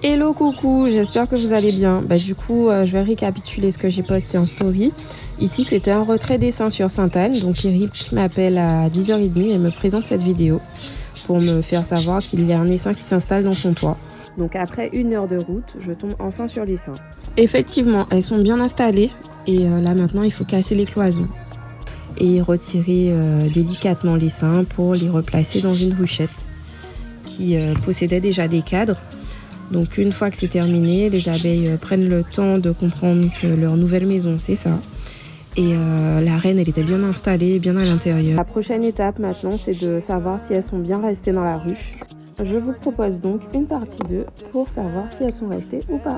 Hello coucou, j'espère que vous allez bien. Du coup, je vais récapituler ce que j'ai posté en story. Ici, c'était un retrait d'essaim sur Sainte-Anne. Donc Eric m'appelle à 10h30 et me présente cette vidéo pour me faire savoir qu'il y a un essaim qui s'installe dans son toit. Donc après 1 heure de route, je tombe enfin sur l'essaim. Effectivement, elles sont bien installées et là maintenant, il faut casser les cloisons et retirer délicatement l'essaim pour les replacer dans une ruchette qui possédait déjà des cadres. Donc une fois que c'est terminé, les abeilles prennent le temps de comprendre que leur nouvelle maison, c'est ça. Et la reine, elle était bien installée, bien à l'intérieur. La prochaine étape maintenant, c'est de savoir si elles sont bien restées dans la ruche. Je vous propose donc une partie 2 pour savoir si elles sont restées ou pas.